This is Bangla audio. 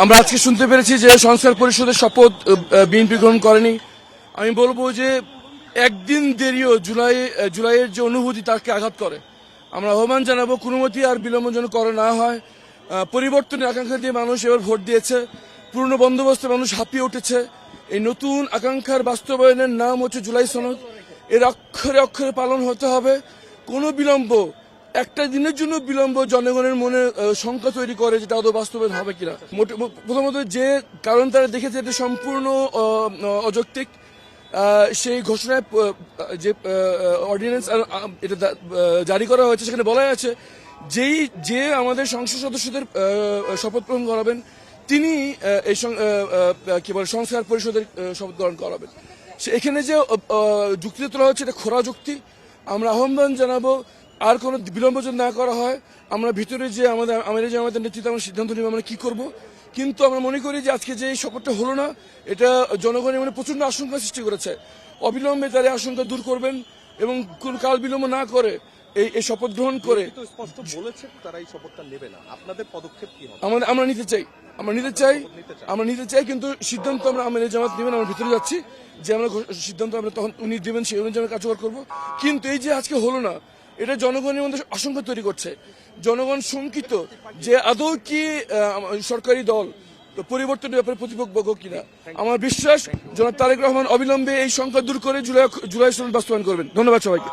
আমরা আজকে শুনতে পেরেছি যে সংস্কার পরিষদের শপথ বিএনপি গ্রহণ করেনি। আমি বলবো যে একদিন দেরিও জুলাইয়ের যে অনুভূতি তাকে আঘাত করে। আমরা আহ্বান জানাবো কোনো মতেই আর বিলম্ব যেন করে না হয়। পরিবর্তনের আকাঙ্ক্ষা দিয়ে মানুষ এবার ভোট দিয়েছে, পুরনো বন্দোবস্তে মানুষ হাঁপিয়ে উঠেছে। এই নতুন আকাঙ্ক্ষার বাস্তবায়নের নাম হচ্ছে জুলাই সনদ। এর অক্ষরে অক্ষরে পালন হতে হবে। কোনো বিলম্ব, একটা দিনের জন্য বিলম্ব জনগণের মনে শঙ্কা তৈরি করে যেটা আদৌ বাস্তবায়ন হবে কিনা। প্রথমত যে কারণ তারা দেখেছে এটা সম্পূর্ণ অযৌক্তিক। সেই ঘোষণায় যে অর্ডিন্যান্স এটা জারি করা হয়েছে সেখানে বলা আছে যে আমাদের সংসদ সদস্যদের শপথ গ্রহণ করাবেন তিনি এই কি বলে সংস্কার পরিষদের শপথ গ্রহণ করাবেন। এখানে যে যুক্তি তোলা হচ্ছে এটা খোরা যুক্তি। আমরা আহ্বান জানাবো আর কোনো বিলম্ব যদি না করা হয়, আমরা ভিতরে যে আমাদের নেতৃত্বে আমরা সিদ্ধান্ত নিব আমরা কি করব। কিন্তু আমরা মনে করি যে আজকে যে এই শপথটা হলো না, এটা জনগণের মনে প্রচন্ড আশঙ্কা সৃষ্টি করেছে। অবিলম্বে তারা আশঙ্কা দূর করবেন এবং কোন কাল বিলম্ব না করে এই শপথ গ্রহণ করে স্পষ্ট বলেছে তারা এই শপথটা নেবে না। আপনাদের পদক্ষেপ কি হবে? আমরা নিতে চাই কিন্তু সিদ্ধান্ত আমরা আমির জামাত নেবেন। আমরা ভিতরে যাচ্ছি যে আমরা সিদ্ধান্ত আমরা তখন উনি দেবেন, সেই অনুযায়ী আমরা কার্যকর করবো। কিন্তু এই যে আজকে হলো না, এটা জনগণের মধ্যে আশঙ্কা তৈরি করছে। জনগণ শঙ্কিত যে আদৌ কি সরকারি দল পরিবর্তনের ব্যাপারে প্রতিপক্ষ কিনা। আমার বিশ্বাস জনাব তারেক রহমান অবিলম্বে এই সংকট দূর করে জুলাই সনদ বাস্তবায়ন করবেন। ধন্যবাদ সবাইকে।